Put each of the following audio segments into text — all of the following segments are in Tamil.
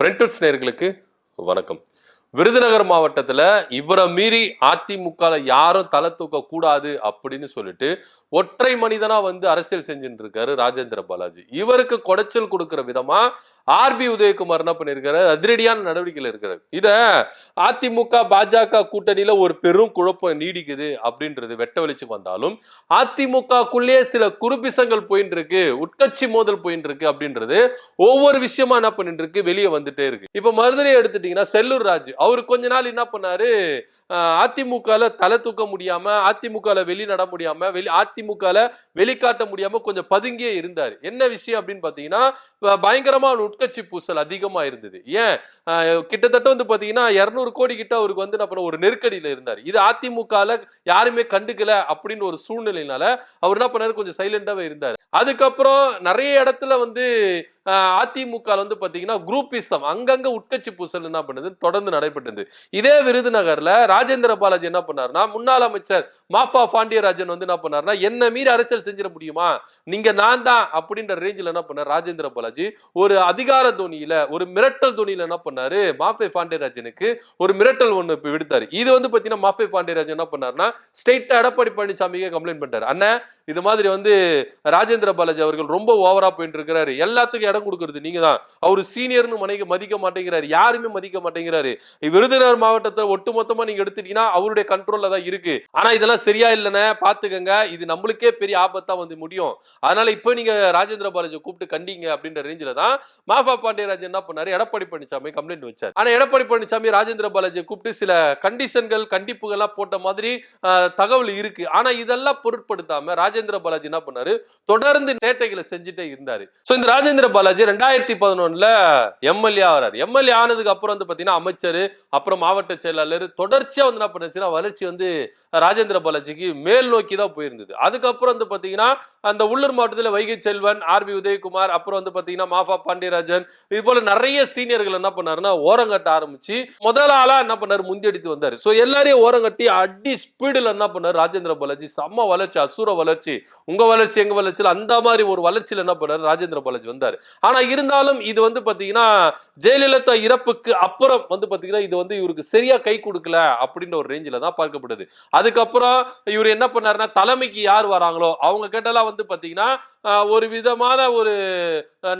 பிரிண்டர்ஸ் நேயர்களுக்கு வணக்கம். விருதுநகர் மாவட்டத்துல இவரை மீறி அதிமுக யாரும் தலை தூக்க கூடாது அப்படின்னு சொல்லிட்டு ஒற்றை மனிதனா அரசியல் செஞ்சுட்டு இருக்காரு ராஜேந்திர பாலாஜி. இவருக்கு கொடைச்சல் கொடுக்கிற விதமா ஆர்பி உதயகுமார் என்ன பண்ணிருக்காரு, அதிரடியான நடவடிக்கையில் இருக்கிறார். இத அதிமுக பாஜக கூட்டணியில ஒரு பெரும் குழப்பம் நீடிக்குது அப்படின்றது வெட்ட வெளிச்சம் வந்தாலும் அதிமுகக்குள்ளே சில குறுபிசங்கள் போயிட்டு இருக்கு, உட்கட்சி மோதல் போயிட்டு இருக்கு அப்படின்றது ஒவ்வொரு விஷயமா என்ன பண்ணிட்டு இருக்கு, வெளியே வந்துட்டே இருக்கு. இப்ப மருதனை எடுத்துட்டீங்கன்னா செல்லூர் ராஜு அவரு கொஞ்ச நாள் என்ன பண்ணாரு, அதிமுகல தலை தூக்க முடியாம, அதிமுகல வெளி நட முடியாம, அதிமுகல வெளிக்காட்ட முடியாம கொஞ்சம் பதுங்கியே இருந்தாரு. என்ன விஷயம் அப்படின்னு பாத்தீங்கன்னா, பயங்கரமா உட்கட்சி பூசல் அதிகமா இருந்தது. ஏன் கிட்டத்தட்ட பாத்தீங்கன்னா 200 கோடி கிட்ட அவருக்கு அப்புறம் ஒரு நெருக்கடியில இருந்தாரு. இது அதிமுகல யாருமே கண்டுக்கல அப்படின்னு ஒரு சூழ்நிலையினால அவர் என்ன பண்ணாரு, கொஞ்சம் சைலண்டாவே இருந்தாரு. அதுக்கப்புறம் நிறைய இடத்துல அதிமுக பாத்தீங்கன்னா குரூப்பிசம், அங்கங்க உட்கட்சி பூசல் என்ன பண்ணுது தொடர்ந்து நடைபெற்றது. இதே விருதுநகர்ல ராஜேந்திர பாலாஜி என்ன பண்ணாருன்னா, முன்னாள் அமைச்சர் மாப்பா பாண்டியராஜன் என்ன பண்ணாருன்னா, என்ன மீறி அரசியல் செஞ்சிட முடியுமா, நீங்க நான் தான் அப்படின்ற ரேஞ்சில் என்ன பண்ணார் ராஜேந்திர பாலாஜி ஒரு அதிகார தோனியில, ஒரு மிரட்டல் தோனியில என்ன பண்ணாரு, மாப்பை பாண்டியராஜனுக்கு ஒரு மிரட்டல் ஒண்ணு விடுத்தாரு. இது பாத்தீங்கன்னா மாப்பை பாண்டியராஜன் என்ன பண்ணாருன்னா, ஸ்ட்ரெயிட்டா எடப்பாடி பழனிசாமிக்கு கம்ப்ளைண்ட் பண்ணிட்டாரு. அண்ணா இது மாதிரி ராஜேந்திர பாலாஜி அவர்கள் ரொம்ப ஓவரா போயிட்டு இருக்கிறாரு, எல்லாத்துக்கும் இடம் கொடுக்கிறது நீங்க தான், அவரு சீனியர்னு மதிக்க மாட்டேங்கிறாரு, யாருமே மதிக்க மாட்டேங்கிறாரு, விருதுநகர் மாவட்டத்தை ஒட்டுமொத்தமா நீங்க எடுத்துட்டீங்கன்னா அவருடைய கண்ட்ரோல்ல தான் இருக்கு, ஆனா இதெல்லாம் சரியா இல்லைன்னு பாத்துக்கங்க, இது நம்மளுக்கே பெரிய ஆபத்தா முடியும், அதனால இப்ப நீங்க ராஜேந்திர பாலாஜி கூப்பிட்டு கண்டிங்க அப்படின்ற ரேஞ்சில தான் மாஃபா பாண்டியராஜன் என்ன பண்ணாரு, எடப்பாடி பழனிசாமி கம்ப்ளைண்ட் வச்சார். ஆனா எடப்பாடி பழனிசாமி ராஜேந்திர பாலாஜி கூப்பிட்டு சில கண்டிஷன்கள் கண்டிப்புகள் போட்ட மாதிரி தகவல் இருக்கு. ஆனா இதெல்லாம் பொருட்படுத்தாம ராஜேந்திர பாலாஜி என்ன பண்ணாரு, தொடர்ந்து சேட்டைகளை செஞ்சுட்டே இருந்தாரு. சோ இந்த ராஜேந்திர பாலாஜி 2011 எம்எல்ஏ ஆறாரு. எம்எல்ஏ ஆனதுக்கு அப்புறம் பாத்தீங்கன்னா அமைச்சர், அப்புறம் மாவட்ட செயலாளர், தொடர்ச்சியா என்ன பண்ணுச்சுன்னா வளர்ச்சி ராஜேந்திர பாலாஜிக்கு மேல் நோக்கி தான் போயிருந்தது. அதுக்கப்புறம் பாத்தீங்கன்னா அந்த உள்ளூர் மாவட்டத்தில் வைகை செல்வன், ஆர்பி உதயகுமார், அப்புறம் பாத்தீங்கன்னா மாஃபா பாண்டியராஜன், இது போல நிறைய சீனியர்கள் என்ன பண்ணாருன்னா ஓரங்கட்ட ஆரம்பிச்சு முதல் ஆளா என்ன பண்ணாரு, முந்தியடித்து வந்தாரு. சோ எல்லாரையும் ஓரங்கட்டி அடி ஸ்பீடுல என்ன பண்ணாரு ராஜேந்திர பாலாஜி, செம்ம வளர்ச்சி, அசுர வளர்ச்சி, உங்க வளர்ச்சி எங்க வளர்ச்சியில் அந்த மாதிரி ஒரு வளர்ச்சியில் என்ன பண்ணாரு ராஜேந்திர பாலாஜி வந்தாரு. ஆனா இருந்தாலும் இது பாத்தீங்கன்னா ஜெயலலிதா இறப்புக்கு அப்புறம் பாத்தீங்கன்னா இது இவருக்கு சரியா கை கொடுக்கல அப்படின்ற ஒரு ரேஞ்சில தான் பார்க்கப்படுது. அதுக்கப்புறம் இவர் என்ன பண்ணாருன்னா, தலைமைக்கு யார் வராங்களோ அவங்க கிட்டலாம் பாத்தீங்கன்னா ஒரு விதமான ஒரு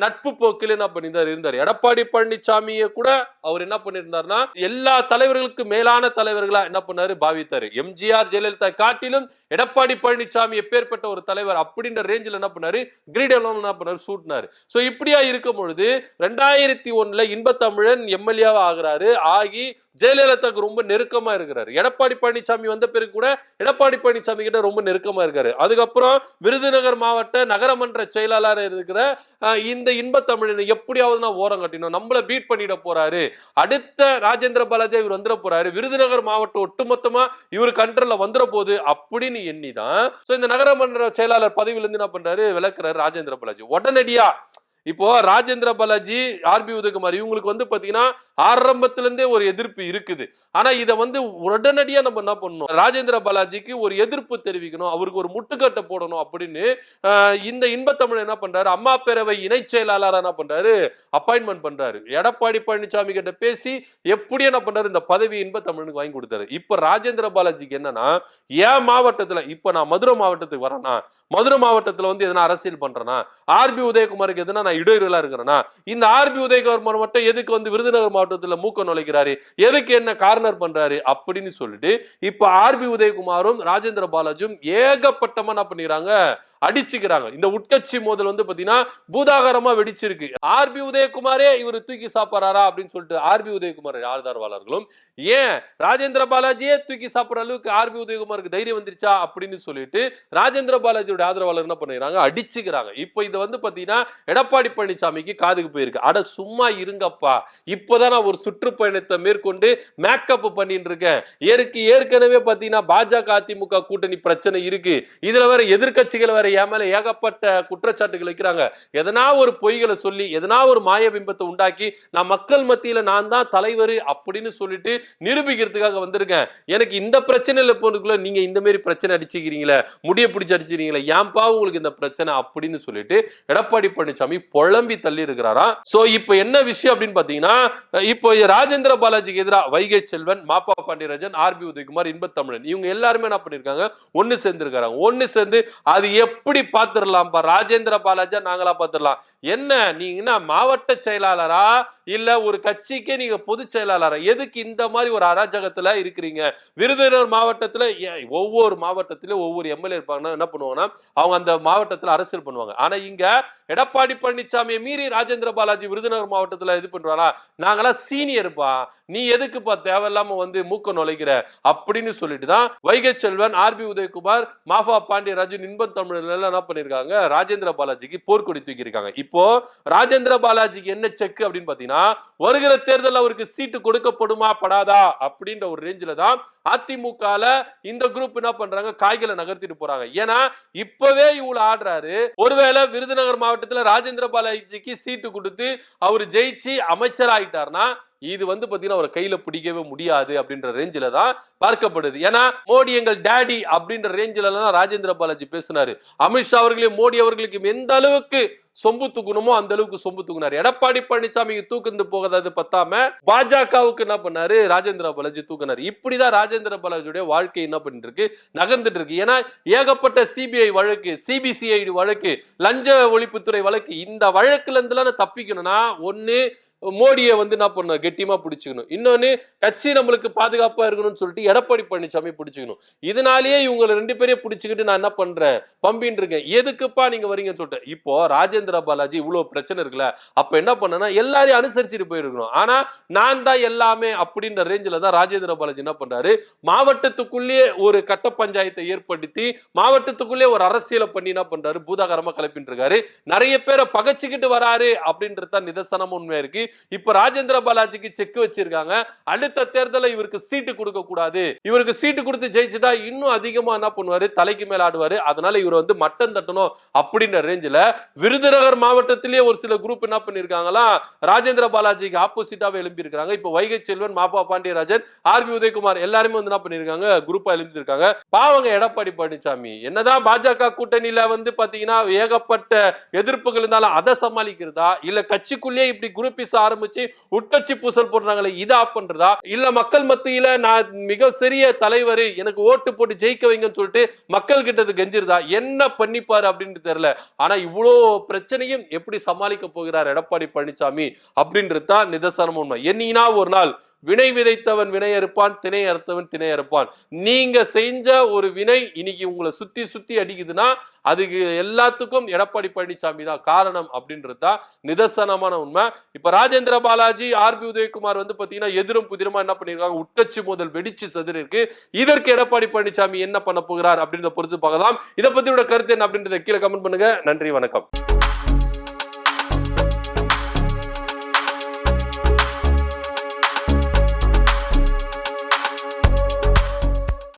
நட்பு போக்கில் என்ன பண்ணியிருந்தார். எடப்பாடி பழனிசாமியை கூட அவர் என்ன பண்ணியிருந்தாருன்னா எல்லா தலைவர்களுக்கு மேலான தலைவர்களா என்ன பண்ணாரு பாவித்தாரு. எம்ஜிஆர் ஜெயலலிதா காட்டிலும் எடப்பாடி பழனிசாமி எப்பேற்பட்ட ஒரு தலைவர் அப்படின்ற ரேஞ்சில் என்ன பண்ணாரு, கிரீடம் என்ன பண்ணாரு, சூட்டினாரு. சோ இப்படியா இருக்கும் பொழுது 2001 இன்பத்தமிழன் எம்எல்ஏ ஆகிறாரு. ஆகி ஜெயலலிதாக்கு ரொம்ப நெருக்கமா இருக்கிறாரு. எடப்பாடி பழனிசாமி வந்த பிறகு கூட எடப்பாடி பழனிசாமி கிட்ட ரொம்ப நெருக்கமா இருக்காரு. அதுக்கப்புறம் விருதுநகர் மாவட்ட நகரமன்ற செயலாளர் இருக்கிற இந்த இன்பத்தமிழனை எப்படியாவது நான் ஓரம் கட்டினோம், நம்மள பீட் பண்ணிட போறாரு, அடுத்த ராஜேந்திர பாலாஜி இவர் வந்துட போறாரு, விருதுநகர் மாவட்டம் ஒட்டுமொத்தமா இவர் கண்ட்ரோல்ல வந்துட போகுது அப்படின்னு எண்ணிதான் இந்த நகரமன்ற செயலாளர் பதவியில இருந்து என்ன பண்றாரு, விலக்குறாரு ராஜேந்திர பாலாஜி உடனடியா. இப்போ ராஜேந்திர பாலாஜி, ஆர்பி உதயகுமார் இவங்களுக்கு பாத்தீங்கன்னா ஆரம்பத்துல இருந்தே ஒரு எதிர்ப்பு இருக்குது. ஆனா இதை உடனடியா நம்ம என்ன பண்ணணும், ராஜேந்திர பாலாஜிக்கு ஒரு எதிர்ப்பு தெரிவிக்கணும், அவருக்கு ஒரு முட்டுக்கட்டை போடணும் அப்படின்னு இந்த இன்பத்தமிழ் என்ன பண்றாரு, அம்மா பேரவை இணை செயலாளர் என்ன பண்றாரு, அப்பாயின்மெண்ட் பண்றாரு. எடப்பாடி பழனிசாமி கிட்ட பேசி எப்படி என்ன பண்றாரு, இந்த பதவி இன்பத்தமிழுக்கு வாங்கி கொடுத்தாரு. இப்ப ராஜேந்திர பாலாஜிக்கு என்னன்னா, ஏன் மாவட்டத்துல இப்ப நான் மதுரை மாவட்டத்துக்கு வரேன்னா, மதுரை மாவட்டத்துல எதனா அரசியல் பண்றேன்னா, ஆர்பி உதயகுமாருக்கு எதுனா நான் இடையூறுகளா இருக்கிறேன்னா, இந்த ஆர்பி உதயகுமார் மட்டும் எதுக்கு விருதுநகர் மாவட்டத்துல மூக்க நுழைக்கிறாரு, எதுக்கு என்ன கார்னர் பண்றாரு அப்படின்னு சொல்லிட்டு இப்ப ஆர்பி உதயகுமாரும் ராஜேந்திர பாலாஜியும் ஏகப்பட்டமா என்ன பண்ணிக்கிறாங்க, அடிச்சுக்கிறாங்க. இந்த உட்கட்சி மோதல் பாத்தீங்கன்னா பூதாகரமா வெடிச்சிருக்கு. ஆர்பி உதயகுமாரே இவர் தூக்கி சாப்பிடுறாரா அப்படின்னு சொல்லிட்டு ஆர்பி உதயகுமார் ஆதரவாளர்களும், ஏன் ராஜேந்திர பாலாஜியே தூக்கி சாப்பிடுற அளவுக்கு ஆர்பி உதயகுமாருக்கு தைரியம் வந்துருச்சா அப்படின்னு சொல்லிட்டு ராஜேந்திர பாலாஜியோட ஆதரவாளர் என்ன பண்ணிக்கிறாங்க, அடிச்சுக்கிறாங்க. இப்ப இது பாத்தீங்கன்னா எடப்பாடி பழனிசாமிக்கு காதுக்கு போயிருக்கு. அட சும்மா இருங்கப்பா, இப்பதான் நான் ஒரு சுற்றுப்பயணத்தை மேற்கொண்டு மேக்கப் பண்ணிட்டு இருக்கேன், ஏற்கனவே பாத்தீங்கன்னா பாஜக அதிமுக கூட்டணி பிரச்சனை இருக்கு, இதுல வேற எதிர்கட்சிகள் வேற என் மேல ஏகப்பட்ட குற்றச்சாட்டுகள் வைக்கிறாங்க. எதனா ஒரு பொய்களை சொல்லி எதனா ஒரு மாய பிம்பத்தை உண்டாக்கி நான் மக்கள் மத்தியில நான் தான் தலைவர் அப்படின்னு சொல்லிட்டு நிரூபிக்கிறதுக்காக வந்திருக்கேன். எனக்கு இந்த பிரச்சனையில போறதுக்குள்ள நீங்க இந்த மாதிரி பிரச்சனை அடிச்சுக்கிறீங்களே, முடிய பிடிச்சு அடிச்சுக்கிறீங்களே, ஏன்பா உங்களுக்கு இந்த பிரச்சனை அப்படின்னு சொல்லிட்டு எடப்பாடி பழனிசாமி புலம்பி தள்ளி இருக்கிறாராம். சோ இப்போ என்ன விஷயம் அப்படின்னு பாத்தீங்கன்னா, இப்போ ராஜேந்திர பாலாஜிக்கு எதிராக வைகை செல்வன், மாப்பா பாண்டியராஜன், ஆர்பி உதயகுமார், இன்பத்தமிழன் இவங்க எல்லாருமே என்ன பண்ணிருக்காங்க, ஒன்னு சேர்ந்திருக்காங்க. ஒன்னு சேர்ந்து அது எப்படி பாத்துடலாம்பா, ராஜேந்திர பாலாஜா நாங்களா பாத்துடலாம், என்ன நீங்க மாவட்ட செயலாளரா இல்ல ஒரு கட்சிக்கே நீங்க பொதுச் செயலாளரா, எதுக்கு இந்த மாதிரி ஒரு அராஜகத்துல இருக்கிறீங்க? விருதுநகர் மாவட்டத்துல ஒவ்வொரு மாவட்டத்திலும் ஒவ்வொரு எம்எல்ஏ இருப்பாங்கன்னா என்ன பண்ணுவாங்கன்னா அவங்க அந்த மாவட்டத்துல அரசியல் பண்ணுவாங்க. ஆனா இங்க எடப்பாடி பழனிசாமியை மீறி ராஜேந்திர பாலாஜி விருதுநகர் மாவட்டத்துல இது பண்றாரா, நாங்களாம் சீனியர்ப்பா, நீ எதுக்குப்பா தேவையில்லாம வந்து மூக்க நுழைக்கிற அப்படின்னு சொல்லிட்டு தான் வைகை செல்வன், ஆர்பி உதயகுமார், மாஃபா பாண்டியராஜன், இன்பத்தமிழன் எல்லாம் என்ன பண்ணிருக்காங்க, ராஜேந்திர பாலாஜிக்கு போர்க்கொடி தூக்கி இருக்காங்க. இப்போ ராஜேந்திர பாலாஜிக்கு என்ன செக் அப்படின்னு பாத்தீங்கன்னா, வருகிற தேர்தல் அவருக்கு சீட்டு கொடுக்கப்படுமா படாதா அப்படின்ற ஒரு ரேஞ்சில தான் அதிமுகல இந்த குரூப் என்ன பண்றாங்க, காய்களை நகர்த்திட்டு போறாங்க. ஏன்னா இப்பவே இவ்வளவு ஆடுறாரு, ஒருவேளை விருதுநகர் மாவட்டத்துல ராஜேந்திர பாலாஜிக்கு சீட்டு கொடுத்து அவர் ஜெயிச்சு அமைச்சர் ஆயிட்டார்னா இது வந்து பாத்தீங்கன்னா ஒரு கையில பிடிக்கவே முடியாது அப்படின்ற ரேஞ்சில தான் பார்க்கப்படுது. ஏன்னா மோடி எங்கள் டேடி அப்படின்ற ரேஞ்சில தான் ராஜேந்திர பாலாஜி பேசினாரு. அமித்ஷா அவர்களே மோடி அவர்களுக்கு எந்த அளவுக்கு சொம்பு தூக்கணுமோ அந்த அளவுக்கு சொம்பு தூக்குனாரு. எடப்பாடி பழனிசாமி தூக்குந்து போகாதது பத்தாம பாஜகவுக்கு என்ன பண்ணாரு, ராஜேந்திர பாலாஜி தூக்குனாரு. இப்படிதான் ராஜேந்திர பாலாஜியுடைய வாழ்க்கை என்ன பண்ணிட்டு இருக்கு, நகர்ந்துட்டு இருக்கு. ஏன்னா ஏகப்பட்ட சிபிஐ வழக்கு, சிபிசிஐடி வழக்கு, லஞ்ச ஒழிப்புத்துறை வழக்கு, இந்த வழக்குல இருந்து தப்பிக்கணும்னா ஒண்ணு மோடியை வந்து என்ன பண்ண கெட்டியமா பிடிச்சுக்கணும், இன்னொன்னு கட்சி நம்மளுக்கு பாதுகாப்பா இருக்கணும்னு சொல்லிட்டு எடப்பாடி பழனிசாமி பிடிச்சுக்கணும். இதனாலேயே இவங்க ரெண்டு பேரையும் பிடிச்சுக்கிட்டு நான் என்ன பண்றேன் பம்பின்னு இருக்கேன், எதுக்குப்பா நீங்க வரீங்கன்னு சொல்லிட்டு. இப்போ ராஜேந்திர பாலாஜி இவ்வளவு பிரச்சனை இருக்குல்ல, அப்ப என்ன பண்ணனா எல்லாரையும் அனுசரிச்சுட்டு போயிருக்கணும். ஆனா நான் தான் எல்லாமே அப்படின்ற ரேஞ்சில தான் ராஜேந்திர பாலாஜி என்ன பண்றாரு, மாவட்டத்துக்குள்ளேயே ஒரு கட்ட பஞ்சாயத்தை ஏற்படுத்தி மாவட்டத்துக்குள்ளே ஒரு அரசியலை பண்ணி என்ன பண்றாரு, பூதாகரமா கிளப்பிட்டு இருக்காரு. நிறைய பேரை பகச்சுக்கிட்டு வராரு அப்படின்றது தான் நிதர்சனமா உண்மையா இருக்கு. இப்ப ராஜேந்திர பாலாஜிக்கு செக் வச்சிருக்காங்க, அடுத்த தேர்தலில் இவருக்கு சீட்டு கொடுக்க கூடாது, இவருக்கு சீட்டு கொடுத்து ஜெயிச்சுட்டா இன்னும் அதிகமா என்ன பண்ணுவாரு, தலைக்கு மேல ஆடுவாரு, அதனால இவர் வந்து மட்டம் தட்டணும் அப்படின்ற ரேஞ்சில விருதுநகர் மாவட்டத்திலேயே ஒரு சில குரூப் என்ன பண்ணிருக்காங்களா, ராஜேந்திர பாலாஜிக்கு ஆப்போசிட்டாவே எழுப்பி இருக்காங்க. இப்ப வைகை செல்வன், மாப்பா பாண்டியராஜன், ஆர்பி உதயகுமார் எல்லாருமே வந்து என்ன பண்ணிருக்காங்க, குரூப்பா எழுப்பி இருக்காங்க. பாவங்க எடப்பாடி பழனிசாமி என்னதான் பாஜக கூட்டணியில வந்து பாத்தீங்கன்னா ஏகப்பட்ட எதிர்ப்புகள் இருந்தாலும் அதை சமாளிக்கிறதா, இல்ல கட்சிக்குள்ளேயே இப்படி குரூப் ஆரம்பிச்சு உட்கட்சி பூசல் போடுறாங்களே இதை ஆப் பண்றதா, இல்ல மக்கள் மத்தியில நான் மிக சிறிய தலைவர் எனக்கு ஓட்டு போட்டு ஜெயிக்க வைங்கன்னு சொல்லிட்டு மக்கள் கிட்ட கெஞ்சிருதா, என்ன பண்ணிப்பாரு அப்படின்னு தெரியல. ஆனா இவ்வளோ பிரச்சனையும் எப்படி சமாளிக்க போகிறார் எடப்பாடி பழனிசாமி அப்படின்றது தான் நிதர்சனம் உண்மை. என்னைனா ஒரு நாள் வினை விதைத்தவன் வினை அறுப்பான், திணை அறுத்தவன் திணை அறுப்பான். நீங்க செஞ்ச ஒரு வினை இன்னைக்கு உங்களை சுத்தி சுத்தி அடிக்குதுன்னா அதுக்கு எல்லாத்துக்கும் எடப்பாடி பழனிசாமி தான் காரணம் அப்படின்றது தான் நிதர்சனமான உண்மை. இப்ப ராஜேந்திர பாலாஜி, ஆர்பி உதயகுமார் வந்து பாத்தீங்கன்னா எதிரும் புதிரமா என்ன பண்ணிருக்காங்க, உட்கட்சி மோதல் வெடிச்சு சதுர இருக்கு. இதற்கு எடப்பாடி பழனிசாமி என்ன பண்ண போகிறார் அப்படின்றத பொறுத்து பார்க்கலாம். இதை பத்தியோட கருத்து என்ன அப்படின்றத கீழே கமெண்ட் பண்ணுங்க. நன்றி, வணக்கம்.